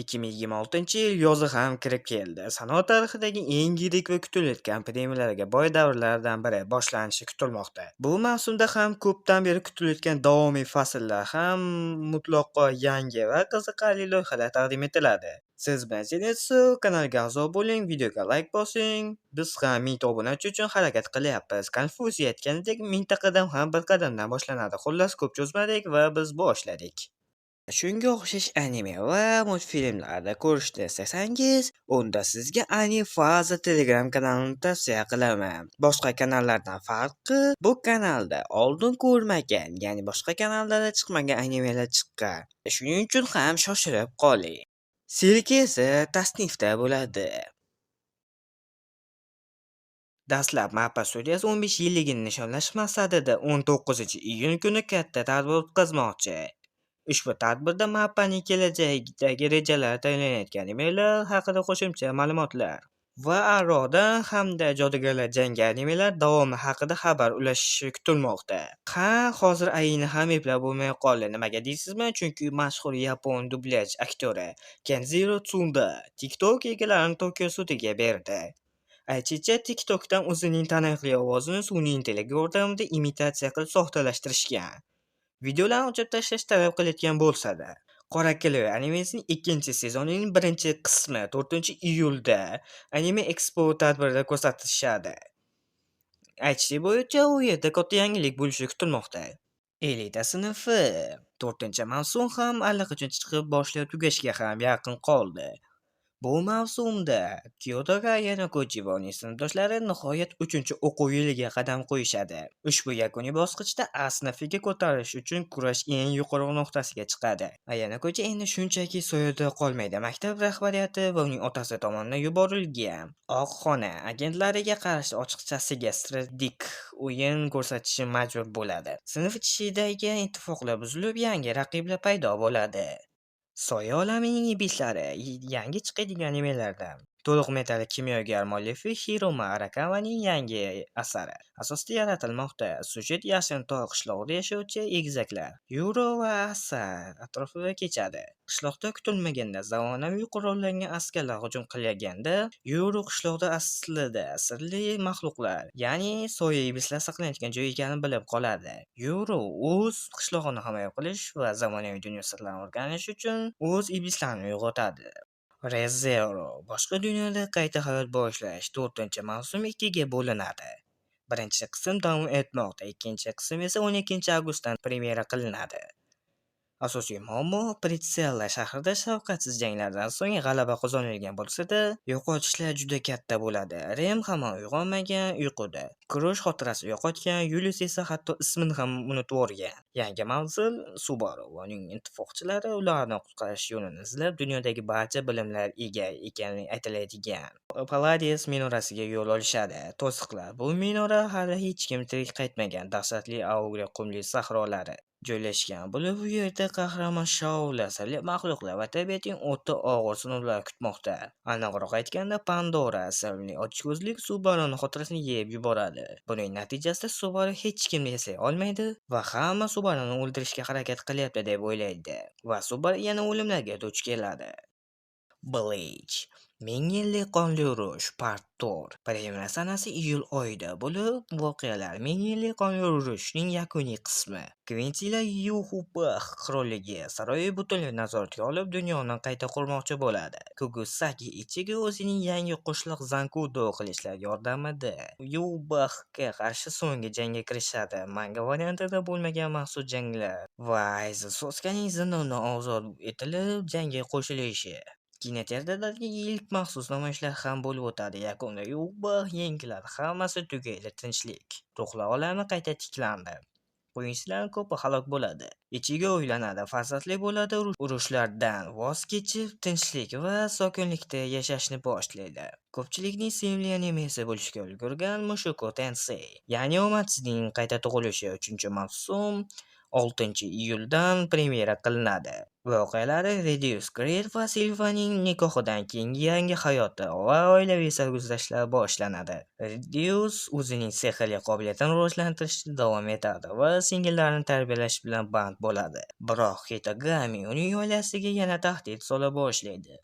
2026-yil yozi ham kirib keldi. Sanoat tarixidagi eng yirik va kutilayotgan premyalarga boy davrlardan biri boshlanishi kutilmoqda. Bu mavsumda ham ko'pdan beri kutilayotgan davomiy fasllar ham mutlaqo yangi va qiziqarli loyihalar taqdim etiladi. Siz bilan Zenitsu kanaliga a'zo bo'ling, videoga like bosing. Biz ham 1000 obunachi uchun harakat qilyapmiz. Konfutsiy aytganidek, mintaqadan ham bir qadamdan boshlanadi. Xullas, ko'p cho'zmadik va biz boshladik. Shunga o'xshash anime va multfilmlarda ko'rishni istasangiz, unda sizga Animefaza Telegram kanalini tavsiya qilaman. Boshqa kanallardan farqi, bu kanalda oldin ko'rmagan, ya'ni boshqa kanallarda chiqmagan animelar chiqqan. Shuning uchun ham shoshilib qoling. Silka esa tasnifda bo'ladi. Dastlab Mappa studiyasi 15 yilligini nishonlash maqsadida 19-iyun kuni katta tadbir o'tkazmoqchi. Ushbu tadbirda Mappaning kelajakdagi rejalari tayinlanayotgan animelar haqida qo'shimcha ma'lumotlar va Arodan hamda Jodugarlar jangi animelar davomi haqida xabar ulashishi kutilmoqda. Hozir ayini ham eplab bo'lmay qoldi. Nimaga deysizmi? Chunki mashhur yapon dublyaj aktyori Kenjiro Tsunda TikTok egalarini Tokio sudiga berdi. Aytishicha, TikTokdan o'zining taniqli ovozini sun'iy intellekt yordamida imitatsiya qilib soxtalashtirishgan. Videolarni o'chirib tashlash talab qilayotgan bo'lsa-da, Qora Killer animesining 2-sezonining 1-qismi 4-iyulda Anime Expo tadbirida ko'rsatishadi. Aytish bo'yicha, u yerda katta yangilik bo'lishi kutilmoqda. Elita sinfi 4-mavsum ham allaqachon chiqib boshlab tugashga ham yaqin qoldi. Bu mavsumda Kyodora Yanoguchi va uning sinfdoshlari nihoyat 3-o'quv yiliga qadam qo'yishadi. Ushbu yakuniy bosqichda A sinfiga ko'tarilish uchun kurash eng yuqori nuqtasiga chiqadi. Yanoguchi endi shunchaki soyada qolmaydi. Maktab rahbariyati va uning otasi tomonidan yuborilgan Oq xona agentlariga qarshi ochiqchasiga strategik o'yin ko'rsatishi majbur bo'ladi. Sinf ichidagi ittifoqlar buzilib, yangi raqiblar paydo bo'ladi. Soya olamining ibislari yangi chiqadigan animelardan. To'liq metalik kimyogar muallifi Hiroma Arakavaning yangi asari asosida yaratilmoqda. Sujet yashin tog' qishlog'ida yashovchi egizaklar Yuro va Asa atrofida kechadi. Qishloqda kutilmaganda zamonaviy qurollangan askarlar hujum qilganda, Yuro qishloqda aslida sirli maxluqlar, ya'ni soya iblislar saqlanayotgan joy ekanini bilib qoladi. Yuro o'z qishlog'ini himoya qilish va zamonaviy dunyo sirlarini o'rganish uchun o'z iblislarini uyg'otadi. Re:Zero boshqa dunyoda qayta hayot boshlash 4-mavsum 2ga bo'linadi. Birinchi qism davom etmoqda, ikkinchi qism esa 12-avgustdan premyera qilinadi. Asosiy muammo Pritsella shahrida shafqatsiz janglardan so'ng g'alaba qozonilgan bo'lsa-da, yo'qotishlar juda katta bo'ladi. Rem hamon uyg'onmagan, uyquda. Kurosh xotirasi yo'qotgan, Yulius esa hatto ismini ham unutib o'rgan. Yangi manzil Subaru va uning ittifoqchilari ularni qutqarish yo'lini izlab, dunyodagi barcha bilimlar ega ekanligi aytiladigan Palladius minorasiga yo'l olishadi. To'siqlar. Bu minora hali hech kim tirik qaytmagan dahshatli Augre qumli sahrolari joylashgan bo'lib, u yerda qahramon shovlar, sirli maxluqlar va tabiatning o'ta og'ir sinovlar kutmoqda. Aniqroq aytganda, Pandora sirli ochko'zlik Subaruning xotirasini yeb yuboradi. Buning natijasida Subaru hech kimni eslay olmaydi va hamma Subaruni o'ldirishga harakat qilyapti deb o'ylaydi va Subaru yana o'limlarga duch keladi. Bleach Ming yillik qonli urush Part 4 premyera sanasi iyul oyida bo'lib, voqealar Ming yillik qonli urushning yakuniy qismi. Quintila Yuhubah qirolligi saroyi butunlay nazoratga olib, dunyoni qayta qurmoqchi bo'ladi. Kukusaki ichiga o'zining yangi qo'shliq Zankudo qilishlar yordamida Yubahga qarshi so'nggi jangga kirishadi. Manga variantida bo'lmagan maxsus janglar va Aizu Soskaning zindondan ozod etilib jangga qo'shilishi. Kinoteatrlardagi ilk maxsus namoyishlar ham bo'lib o'tadi. Yakunda Yubah yengiladi, hammasi tugaydi, tinchlik. Ruhlar olami qayta tiklandi. O'yinchilar ko'pi halok bo'ladi. Ichiga o'ylanadi, farzandli bo'ladi, urushlardan voz kechib, tinchlik va sokinlikda yashashni boshlaydi. Ko'pchilikning sevimli animesi bo'lishga ulgurgan Mushoku Tensei, ya'ni omadsizning qayta tug'ilishi 3-mavsum 6-iyuldan premyera qilinadi. Voqealari Reduce Creed va Silvaning nikohidan keyingi yangi hayoti va oilaviy sarguzashtlar boshlanadi. Reduce o'zining sehrli qobiliyatini rivojlantirishda davom etadi va singillarni tarbiyalash bilan band bo'ladi. Biroq Hitagami uning oilasiga yana tahdid sola boshlaydi.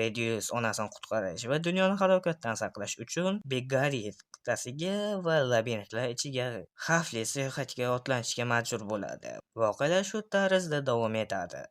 Reduce onasini qutqarish va dunyoni halokatdan saqlash uchun Begarit qit'asiga va labirintlar ichiga xavfli sayohatga otlanishga majbur bo'ladi. Voqealar shu tarzda davom etadi.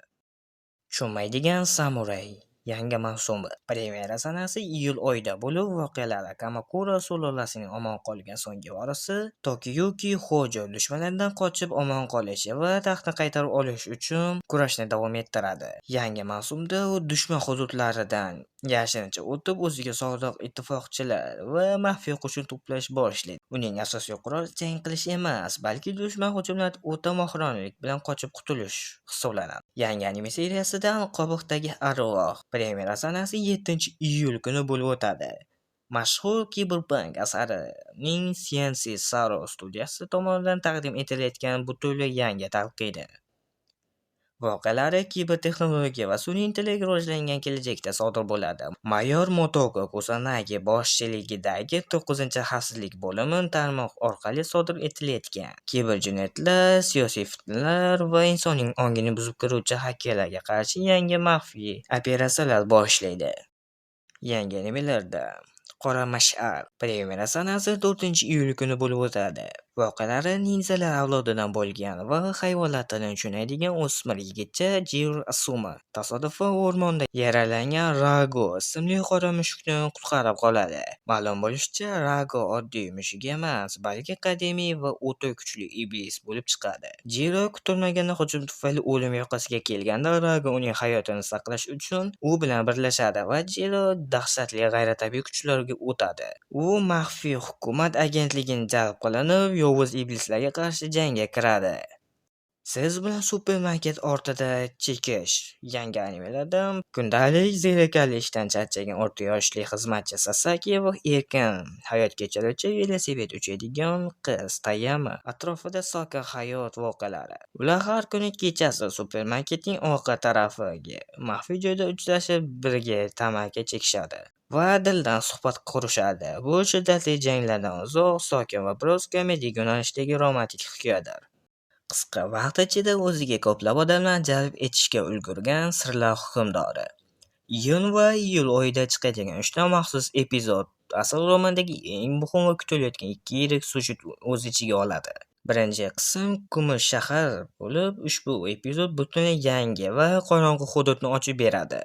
Tushunmaydigan samuray yangi mavsumi premyera sanasi iyul oyida bo'lib, voqealar Kamakura sulolasining omon qolgan so'nggi vorisi Tokiyuki Hojo dushmanlardan qochib omon qolishi va taxtni qaytarib olish uchun kurashni davom ettiradi. Yangi mavsumda u dushman hududlaridan yashirincha o'tib, o'ziga sodiq ittifoqchilar va maxfiy qo'shin to'plash boshlaydi. Uning asosiy quroli jang qilish emas, balki dushman hujumlaridan o'ta mohirona bilan qochib qutulish hisoblanadi. Yangi anime seriyasida Qobiqdagi arvoh premyera sanasi 7-iyul kuni bo'lib o'tadi. Mashhur Cyberpunk asarining CNC Saro studiyasi tomonidan taqdim etilayotgan butunlay yangi talqini. Voqealari kibertexnologiya va sun'iy intellekt rivojlangan kelajakda sodir bo'ladi. Mayor Motoko Kusanagi boshchiligidagi 9-xavfsizlik bo'limi tarmoq orqali sodir etilayotgan kiberjinoyatlar, siyosiy fitnalar va insonning ongini buzib kiruvchi hakkerlarga qarshi yangi maxfiy operatsiyalar boshlaydi. Yangi animelarda Qora mash'al premyera sanasi 4-iyul kuni bo'lib o'tadi. Voqealari ninjalar avlodidan bo'lgan va hayvonlar tilini tushunadigan o'smir yigitcha Jiro Asuma tasodifan o'rmonda yaralangan Rago ismli qora mushukni qutqarib qoladi. Ma'lum bo'lishicha, Rago oddiy mushuk emas, balki qadimiy va o'ta kuchli iblis bo'lib chiqadi. Jiro kutilmaganda hujum tufayli o'lim yoqasiga kelganda, Rago uning hayotini saqlash uchun u bilan birlashadi va Jiro dahshatli g'ayritabiiy kuchlarga o'tadi. U maxfiy hukumat agentligini jalb qilinib, yovuz iblislarga qarshi jangga kiradi. Siz bilan supermarket ortida chekish yangi animelardan kundalik zerikarli ishdan charchagan o'rta yoshli xizmatchi Sasaki va erkin hayot kechiruvchi velosiped uchadigan qiz Tayama atrofida sokin hayot voqealari. Ular har kuni kechasi supermarketning orqa tarafiga maxfiy joyda uchrashib, birga tamaki chekishadi va dildan suhbat qurishadi. Bu shiddatli janglardan uzoq, sokin va biroz komedik yo'nalishdagi romantik hikoyadir. Qisqa vaqt ichida o'ziga ko'plab odamlarni jalb etishga ulgurgan Sirlar hukmdori. Iyun va iyul oyida chiqadigan 3 ta maxsus epizod asl romandagi eng muhim va kutilayotgan 2 yirik sujet o'z ichiga oladi. Birinchi qism Kumush shahar bo'lib, ushbu epizod butunlay yangi va qorong'u hududni ochib beradi.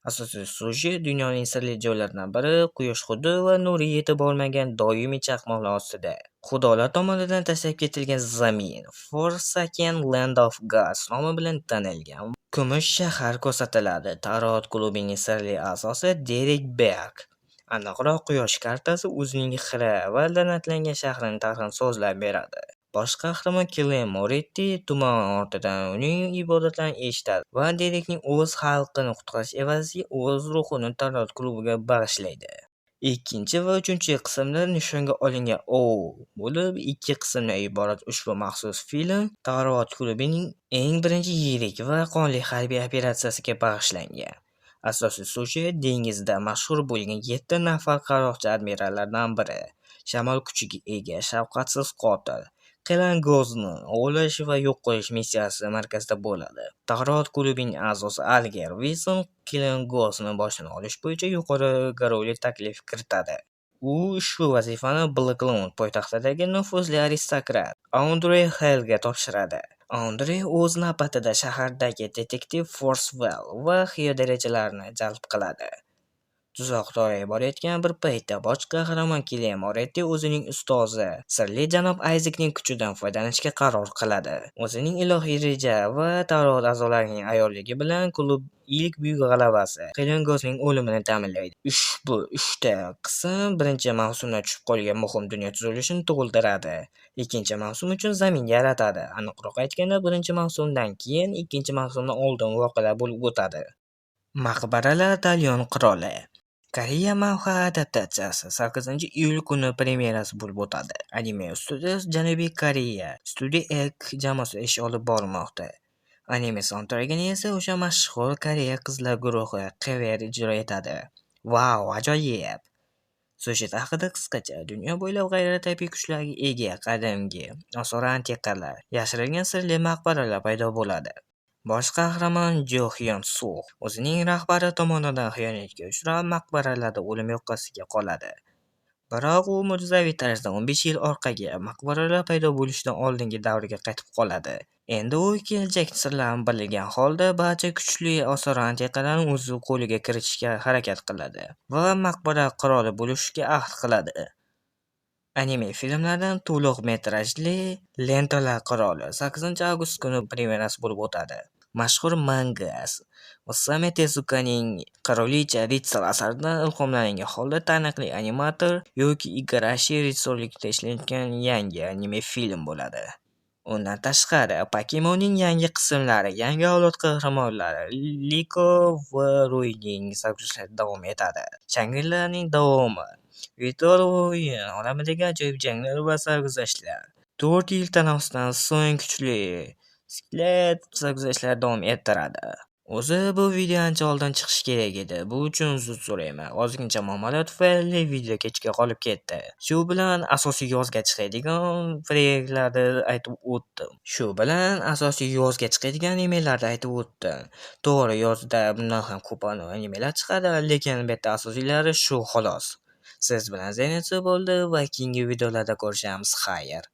Asosiy sujet dunyoning sirli joylaridan biri Quyosh hudi va nuri yetib bormagan doimiy chaqmoqlar ostida. Xudolar tomonidan tashlab ketilgan zamin, Forsaken Land of Gods nomi bilan tanilgan Kumush shahar ko'rsatiladi. Tarot klubining sirli a'zosi Derek Berg, aniqroq Quyosh kartasi o'zining xira va la'natlangan shahrining tarixini so'zlab beradi. Bosh qahramon Kellen Moretti tuman ortidan uning ibodatlarini eshitadi va Derekning o'z xalqini qutqarish evaziga o'z ruhini tarot klubiga bag'ishlaydi. Ikkinchi va uchinchi qismlar nishonga olingan bo'lib, 2 qismdan iborat ushbu maxsus film Tarot klubining eng birinchi yirik va qonli harbiy operatsiyasiga bag'ishlangan. Asosiy sujet dengizda mashhur bo'lgan 7 nafar qaroqchi admirallardan biri, shamol kuchiga ega shafqatsiz qotil Kellen Gozni ovlash va yo'q qilish missiyasi markazida bo'ladi. Tarot klubining a'zosi Alger Wilson Kellen Gozni boshini olish bo'yicha yuqori garovli taklif kiritadi. U ushbu vazifani Blacklound poytaxtidagi nufuzli aristokrat Andre Hillga topshiradi. Andre o'z navbatida shahardagi detektiv Forswell va xiyodarachalarini jalb qiladi. Tuzoqdor borayotgan bir paytda bosh qahramon Kellen Moretti o'zining ustozi sirli janob Isaacning kuchidan foydalanishga qaror qiladi. O'zining ilohiy reja va tarot a'zolarining ayyorligi bilan klub ilk buyuk g'alabasi Kellen Gosning o'limini ta'minlaydi. Ushbu 3 ta qism birinchi mavsumda tushib qolgan muhim dunyo tuzilishini to'ldiradi. Ikkinchi mavsum uchun zamin yaratadi. Aniqroq aytganda, birinchi mavsumdan keyin ikkinchi mavsumdan oldin voqealar bo'lib o'tadi. Maqbaralar Talyon qiroli Koreya manhwa adaptatsiyasi 8-iyul kuni premyerasi bo'lib o'tadi. Anime studiyasi Janubiy Koreya Studio Ek jamoasi ish olib bormoqda. Anime soundtrackini esa o'sha mashhur Koreya qizlar guruhi Kver ijro etadi. Vau, ajoyib! Sujet haqida qisqacha: dunyo bo'ylab g'ayritabiiy kuchlarga ega qadimgi osor antiqalar, yashirilgan sirli maqbaralar paydo bo'ladi. Bosh qahramon Jo Hyun Suk o'zining rahbari tomonidan xiyonatga uchrab, maqbaralarda o'lim yoqasiga qoladi. Biroq u mo'jizaviy tarzda 15 yil orqaga, maqbaralar paydo bo'lishidan oldingi davrga qaytib qoladi. Endi u kelajak sirlarini bilgan holda barcha kuchli osor antiqalarni o'z qo'liga kiritishga harakat qiladi va maqbara qiroli bo'lishga ahd qiladi. Anime filmlardan to'liq metrajli Lentalar qiroli 8-avgust kuni premyerasi bo'lib o'tadi. Mashhur mangas Osame Tezukaning Qirolicha Ritsar asaridan ilhomlangan holda taniqli animator Yoki Igarashi rejissyorligida ishlangan yangi anime film bo'ladi. Undan tashqari, Pokemonning yangi qismlari, yangi avlod qahramonlari Liko va Royning sarguzashtlari davom etadi. Shangri-Laning davomi, virtual o'yin olamidagi ajoyib janglar va sarguzashtlar. 4 yil tanaffusdan so'ng kuchli Sklet sarguzashtlari davom ettiradi. O'zi bu video ancha oldin chiqishi kerak edi. Bu uchun uzr so'rayman. Ozgincha muammolar tufayli video kechga qolib ketdi. Shu bilan asosiy yozga chiqadigan animelarni aytib o'tdim. To'g'ri, yozda bundan ham ko'p animelar chiqadi, lekin bitta asosiylari shu xolos. Siz bilan Zaynat bo'ldi va keyingi videolarda ko'rishamiz. Xayr.